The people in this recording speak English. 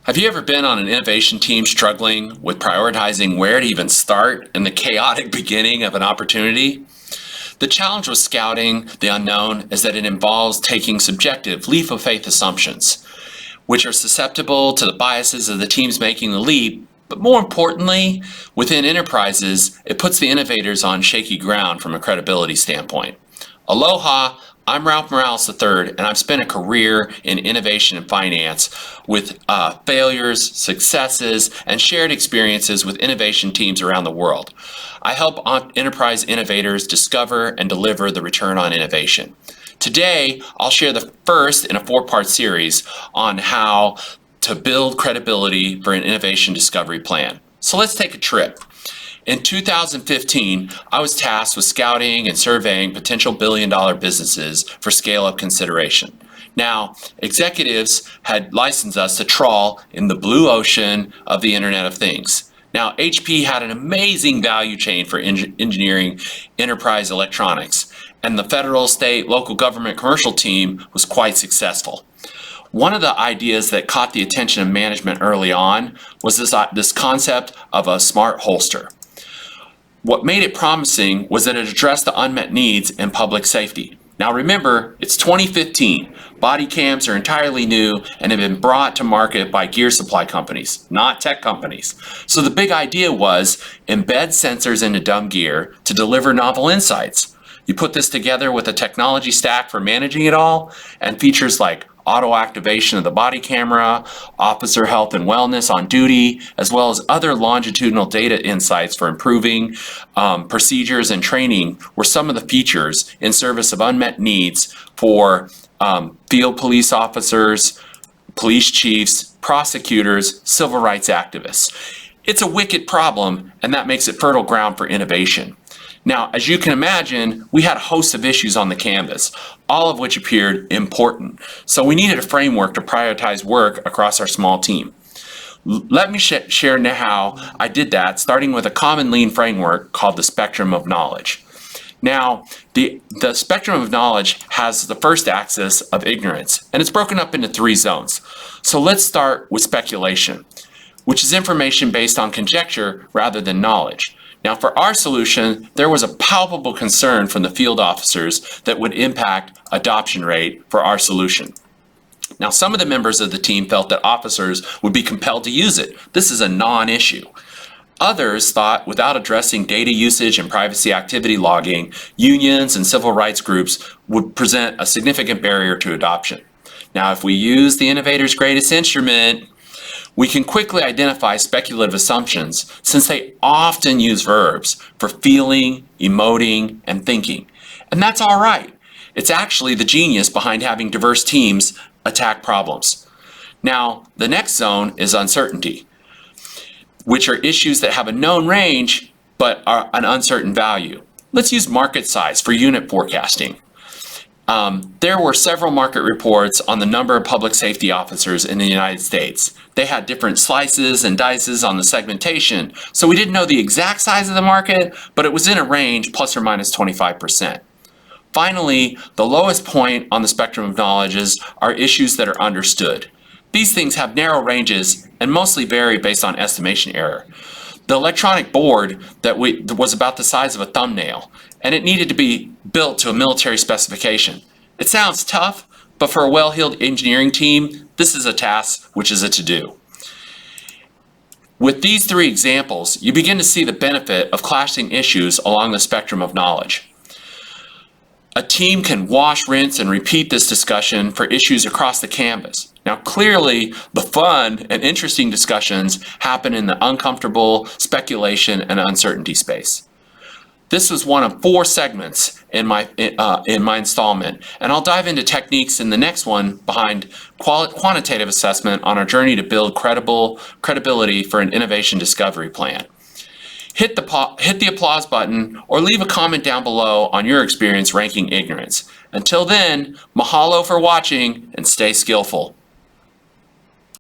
Have you ever been on an innovation team struggling with prioritizing where to even start in the chaotic beginning of an opportunity? The challenge with scouting the unknown is that it involves taking subjective leap of faith assumptions, which are susceptible to the biases of the teams making the leap, but more importantly, within enterprises, it puts the innovators on shaky ground from a credibility standpoint. Aloha, I'm Ralph Morales III, and I've spent a career in innovation and finance with failures, successes, and shared experiences with innovation teams around the world. I help enterprise innovators discover and deliver the return on innovation. Today, I'll share the first in a 4-part series on how to build credibility for an innovation discovery plan. So let's take a trip. In 2015, I was tasked with scouting and surveying potential billion-dollar businesses for scale-up consideration. Now, executives had licensed us to trawl in the blue ocean of the Internet of Things. Now, HP had an amazing value chain for engineering enterprise electronics, and the federal, state, local government commercial team was quite successful. One of the ideas that caught the attention of management early on was this concept of a smart holster. What made it promising was that it addressed the unmet needs in public safety. Now remember, it's 2015. Body cams are entirely new and have been brought to market by gear supply companies, not tech companies. So the big idea was embed sensors into dumb gear to deliver novel insights. You put this together with a technology stack for managing it all, and features like auto activation of the body camera, officer health and wellness on duty, as well as other longitudinal data insights for improving procedures and training were some of the features in service of unmet needs for field police officers, police chiefs, prosecutors, civil rights activists. It's a wicked problem, and that makes it fertile ground for innovation. Now, as you can imagine, we had a host of issues on the canvas, all of which appeared important. So we needed a framework to prioritize work across our small team. Let me share now how I did that, starting with a common lean framework called the spectrum of knowledge. Now, the spectrum of knowledge has the first axis of ignorance, and it's broken up into 3 zones. So let's start with speculation, which is information based on conjecture rather than knowledge. Now, for our solution, there was a palpable concern from the field officers that would impact adoption rate for our solution. Now, some of the members of the team felt that officers would be compelled to use it. This is a non-issue. Others thought without addressing data usage and privacy activity logging, unions and civil rights groups would present a significant barrier to adoption. Now, if we use the innovator's greatest instrument, we can quickly identify speculative assumptions since they often use verbs for feeling, emoting, and thinking. And that's all right. It's actually the genius behind having diverse teams attack problems. Now, the next zone is uncertainty, which are issues that have a known range but are an uncertain value. Let's use market size for unit forecasting. There were several market reports on the number of public safety officers in the United States. They had different slices and dices on the segmentation, so we didn't know the exact size of the market, but it was in a range plus or minus 25%. Finally, the lowest point on the spectrum of knowledges are issues that are understood. These things have narrow ranges and mostly vary based on estimation error. The electronic board that was about the size of a thumbnail, and it needed to be built to a military specification. It sounds tough, but for a well-heeled engineering team, this is a task which is a to-do. With these 3 examples, you begin to see the benefit of clashing issues along the spectrum of knowledge. A team can wash, rinse, and repeat this discussion for issues across the canvas. Now, clearly, the fun and interesting discussions happen in the uncomfortable speculation and uncertainty space. This was one of 4 segments in my installment, and I'll dive into techniques in the next one behind quantitative assessment on our journey to build credibility for an innovation discovery plan. Hit the applause button or leave a comment down below on your experience ranking ignorance. Until then, mahalo for watching and stay skillful.